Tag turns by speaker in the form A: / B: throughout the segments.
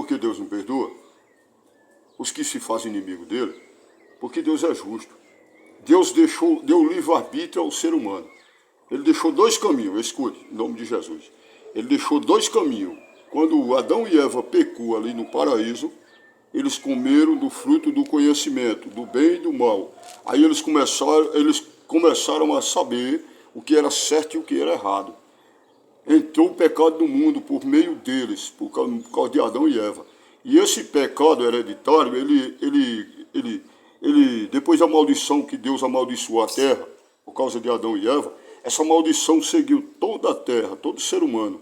A: por que Deus não perdoa? Os que se fazem inimigo dele? Porque Deus é justo. Deus deu livre-arbítrio ao ser humano. Ele deixou dois caminhos, escute, em nome de Jesus. Ele deixou dois caminhos. Quando Adão e Eva pecou ali no paraíso, eles comeram do fruto do conhecimento, do bem e do mal. Aí eles começaram a saber o que era certo e o que era errado. Entrou o pecado no mundo por meio deles, por causa de Adão e Eva. E esse pecado hereditário, ele depois da maldição que Deus amaldiçoou a terra, por causa de Adão e Eva, essa maldição seguiu toda a terra, todo ser humano.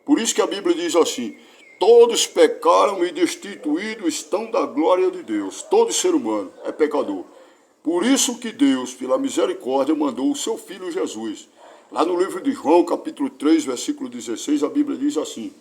A: Por isso que a Bíblia diz assim, todos pecaram e destituídos estão da glória de Deus. Todo ser humano é pecador. Por isso que Deus, pela misericórdia, mandou o seu Filho Jesus. Lá no livro de João, capítulo 3, versículo 16, a Bíblia diz assim,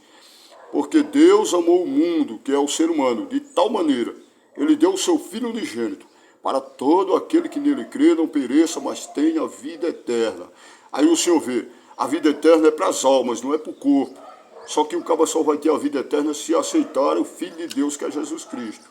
A: porque Deus amou o mundo, que é o ser humano, de tal maneira, ele deu o seu Filho unigênito, para todo aquele que nele crê não pereça, mas tenha a vida eterna. Aí o Senhor vê, a vida eterna é para as almas, não é para o corpo. Só que o cabo só vai ter a vida eterna se aceitar o Filho de Deus, que é Jesus Cristo.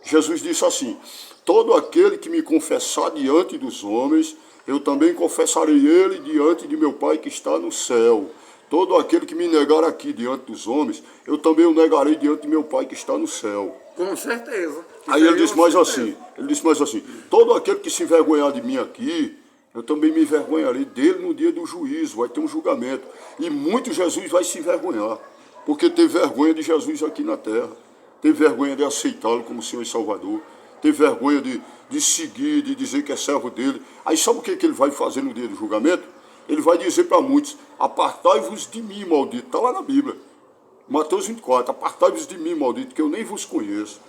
A: Jesus disse assim, todo aquele que me confessar diante dos homens, eu também confessarei ele diante de meu Pai que está no céu. Todo aquele que me negar aqui diante dos homens, eu também o negarei diante de meu Pai que está no céu.
B: Com certeza.
A: Aí ele disse mais assim, todo aquele que se envergonhar de mim aqui, eu também me envergonharei dele no dia do juízo, vai ter um julgamento. E muito Jesus vai se envergonhar, porque teve vergonha de Jesus aqui na terra, teve vergonha de aceitá-lo como Senhor e Salvador, teve vergonha de seguir, de dizer que é servo dele. Aí sabe o que ele vai fazer no dia do julgamento? Ele vai dizer para muitos, apartai-vos de mim, maldito. Está lá na Bíblia, Mateus 24, apartai-vos de mim, maldito, que eu nem vos conheço.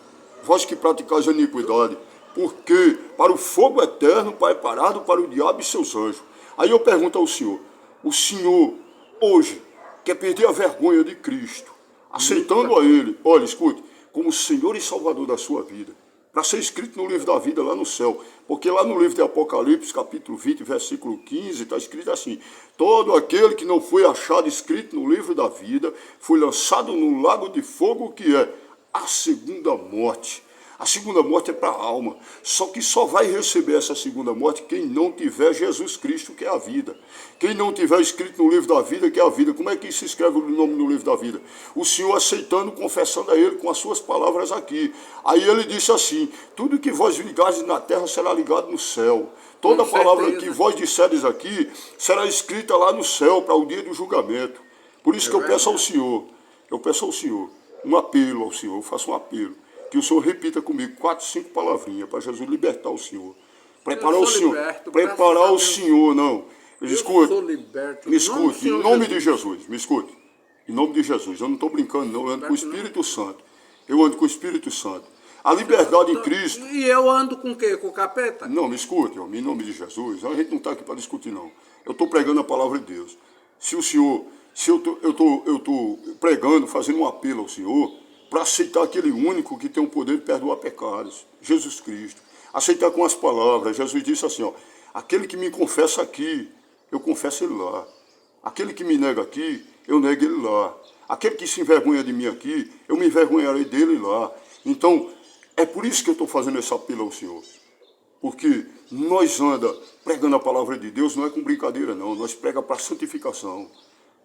A: Vós que praticais a iniquidade, porque para o fogo eterno preparado para o diabo e seus anjos. Aí eu pergunto ao Senhor, o Senhor hoje quer perder a vergonha de Cristo, aceitando a Ele, olha, escute, como Senhor e Salvador da sua vida, para ser escrito no livro da vida lá no céu, porque lá no livro de Apocalipse, capítulo 20, versículo 15, está escrito assim, todo aquele que não foi achado escrito no livro da vida, foi lançado no lago de fogo, que é a segunda morte. A segunda morte é para a alma, só que só vai receber essa segunda morte quem não tiver Jesus Cristo, que é a vida. Quem não tiver escrito no livro da vida, que é a vida. Como é que se escreve o nome no livro da vida? O Senhor aceitando, confessando a Ele com as suas palavras aqui. Aí Ele disse assim, tudo que vós ligardes na terra será ligado no céu. Toda palavra que vós disseres aqui será escrita lá no céu para o dia do julgamento. Por isso que eu peço ao Senhor, um apelo ao Senhor, eu faço um apelo. Que o Senhor repita comigo 4, 5 palavrinhas para Jesus libertar o Senhor. Preparar o Senhor. Preparar o Senhor, não. Me escute, em nome de Jesus, me escute. Em nome de Jesus, eu não estou brincando, não. Eu ando com o Espírito Santo. Eu ando com o Espírito Santo. A liberdade em Cristo.
B: E eu ando com o quê? Com o capeta?
A: Não, me escute, em nome de Jesus. A gente não está aqui para discutir, não. Eu estou pregando a palavra de Deus. Se o Senhor, eu estou pregando, fazendo um apelo ao Senhor, para aceitar aquele único que tem o poder de perdoar pecados, Jesus Cristo. Aceitar com as palavras. Jesus disse assim, ó, aquele que me confessa aqui, eu confesso ele lá. Aquele que me nega aqui, eu nego ele lá. Aquele que se envergonha de mim aqui, eu me envergonharei dele lá. Então, é por isso que eu estou fazendo esse apelo ao Senhor. Porque nós anda pregando a palavra de Deus, não é com brincadeira não, nós prega para santificação.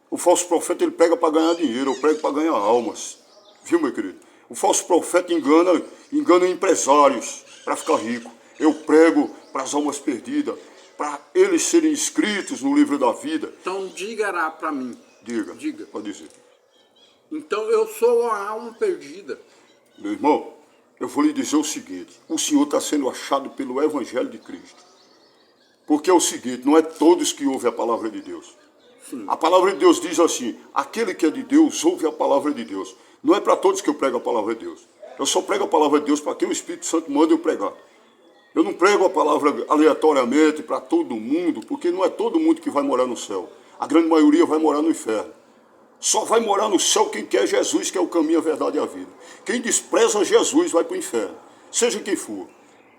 A: O falso profeta, ele prega para ganhar dinheiro, eu prego para ganhar almas. Viu, meu querido? O falso profeta engana empresários para ficar rico. Eu prego para as almas perdidas, para eles serem inscritos no livro da vida.
B: Então diga para mim.
A: Diga. Pode dizer.
B: Então eu sou uma alma perdida.
A: Meu irmão, eu vou lhe dizer o seguinte. O Senhor está sendo achado pelo Evangelho de Cristo. Porque é o seguinte, não é todos que ouvem a palavra de Deus. Sim. A palavra de Deus diz assim, aquele que é de Deus ouve a palavra de Deus. Não é para todos que eu prego a palavra de Deus. Eu só prego a palavra de Deus para quem o Espírito Santo manda eu pregar. Eu não prego a palavra aleatoriamente para todo mundo, porque não é todo mundo que vai morar no céu. A grande maioria vai morar no inferno. Só vai morar no céu quem quer Jesus, que é o caminho, a verdade e a vida. Quem despreza Jesus vai para o inferno, seja quem for.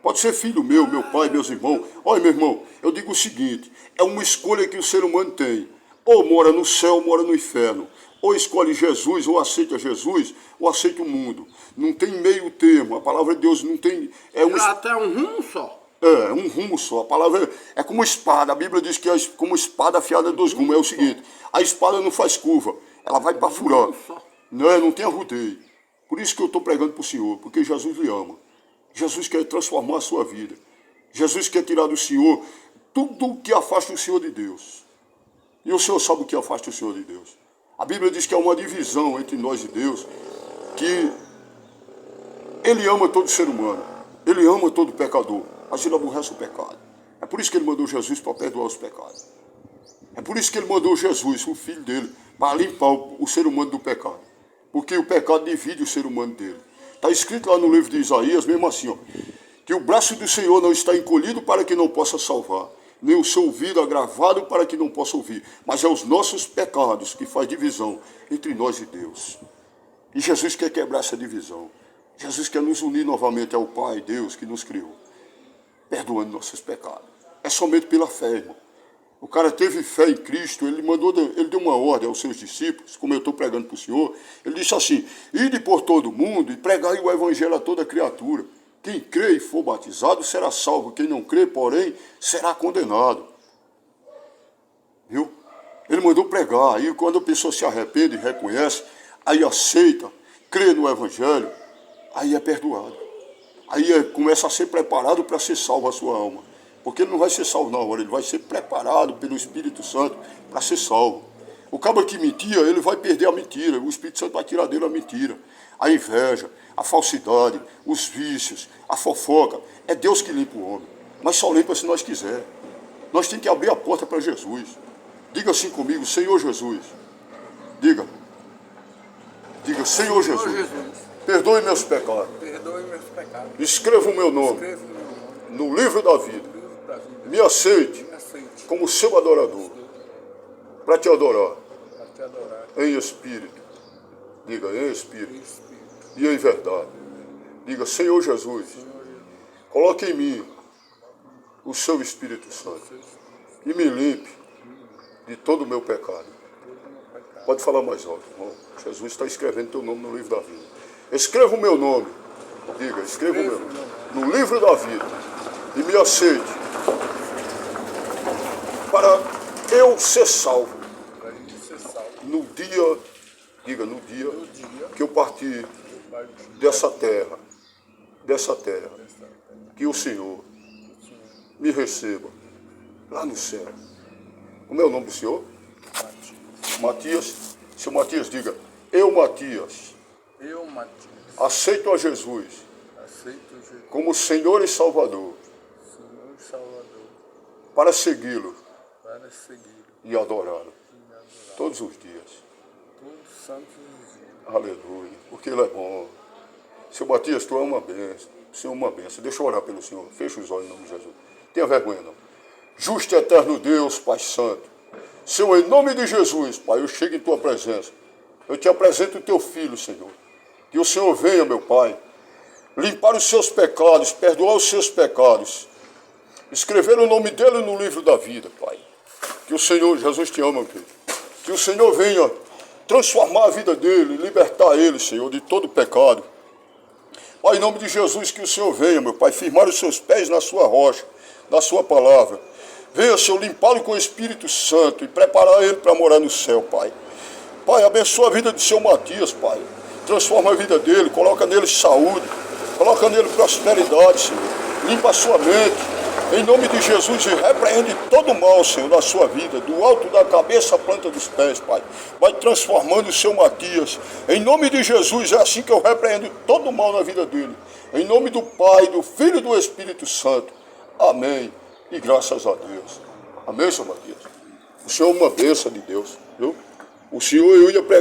A: Pode ser filho meu, meu pai, meus irmãos. Olha, meu irmão, eu digo o seguinte, é uma escolha que o ser humano tem. Ou mora no céu, ou mora no inferno. Ou escolhe Jesus, ou aceita Jesus, ou aceita o mundo. Não tem meio termo. A palavra de Deus não tem...
B: Já tem um rumo só.
A: É um rumo só. A palavra é como espada. A Bíblia diz que é como espada afiada dos rumos. É o seguinte, a espada não faz curva, ela vai para furar. Não tem arrudeio. Por isso que eu estou pregando para o Senhor, porque Jesus lhe ama. Jesus quer transformar a sua vida. Jesus quer tirar do Senhor tudo que afasta o Senhor de Deus. E o Senhor sabe o que afasta o Senhor de Deus. A Bíblia diz que há uma divisão entre nós e Deus, que Ele ama todo ser humano, Ele ama todo pecador, mas Ele aborrece o pecado. É por isso que Ele mandou Jesus para perdoar os pecados. É por isso que Ele mandou Jesus, o Filho dele, para limpar o ser humano do pecado. Porque o pecado divide o ser humano dele. Está escrito lá no livro de Isaías, mesmo assim, ó, que o braço do Senhor não está encolhido para que não possa salvar, nem o seu ouvido agravado para que não possa ouvir, mas é os nossos pecados que faz divisão entre nós e Deus. E Jesus quer quebrar essa divisão. Jesus quer nos unir novamente ao Pai, Deus, que nos criou, perdoando nossos pecados. É somente pela fé, irmão. O cara teve fé em Cristo, ele deu uma ordem aos seus discípulos, como eu estou pregando para o Senhor, ele disse assim, ide por todo mundo e pregai o evangelho a toda criatura. Quem crê e for batizado será salvo, quem não crê, porém, será condenado. Viu? Ele mandou pregar, aí quando a pessoa se arrepende e reconhece, aí aceita, crê no evangelho, aí é perdoado. Aí começa a ser preparado para ser salvo a sua alma. Porque ele não vai ser salvo na hora, ele vai ser preparado pelo Espírito Santo para ser salvo. O cabra que mentia, ele vai perder a mentira, o Espírito Santo vai tirar dele a mentira, a inveja, a falsidade, os vícios, a fofoca. É Deus que limpa o homem, mas só limpa se nós quiser. Nós temos que abrir a porta para Jesus. Diga assim comigo, Senhor Jesus. Diga, Senhor Jesus, perdoe meus pecados.
B: Perdoe meus pecados.
A: Escreva o meu nome no livro da vida. Me aceite como seu adorador, para te adorar em espírito. Diga, em espírito e em verdade. Diga, Senhor Jesus, coloque em mim o seu Espírito Santo e me limpe de todo o meu pecado. Pode falar mais alto, irmão. Jesus está escrevendo teu nome no livro da vida. Escreva o meu nome. Diga, escreva o meu nome no livro da vida e me aceite para eu ser salvo no dia, diga, no dia que eu partir dessa terra, que o Senhor me receba lá no céu. Como é o nome do Senhor? Matias. Seu Matias, diga, eu Matias, aceito a Jesus como Senhor e Salvador, para segui-lo e adorá-lo todos os dias. Aleluia, porque Ele é bom. Seu Matias, tu é uma bênção. O Senhor é uma bênção. Deixa eu orar pelo Senhor. Fecha os olhos em nome de Jesus. Tenha vergonha, não. Justo e eterno Deus, Pai Santo. Senhor, em nome de Jesus, Pai, eu chego em Tua presença. Eu te apresento o Teu Filho, Senhor. Que o Senhor venha, meu Pai, limpar os seus pecados, perdoar os seus pecados. Escrever o nome dele no livro da vida, Pai. Que o Senhor, Jesus te ama, filho. Que o Senhor venha transformar a vida dele, libertar ele, Senhor, de todo pecado. Pai, em nome de Jesus, que o Senhor venha, meu Pai, firmar os seus pés na sua rocha, na sua palavra. Venha, Senhor, limpá-lo com o Espírito Santo e preparar ele para morar no céu, Pai. Pai, abençoa a vida do seu Matias, Pai. Transforma a vida dele, coloca nele saúde, coloca nele prosperidade, Senhor. Limpa a sua mente. Em nome de Jesus, e repreende todo o mal, Senhor, na sua vida, do alto da cabeça à planta dos pés, Pai. Vai transformando o seu Matias. Em nome de Jesus, é assim que eu repreendo todo o mal na vida dele. Em nome do Pai, do Filho e do Espírito Santo. Amém. E graças a Deus. Amém, seu Matias. O Senhor é uma bênção de Deus, viu? O Senhor, eu ia pregar.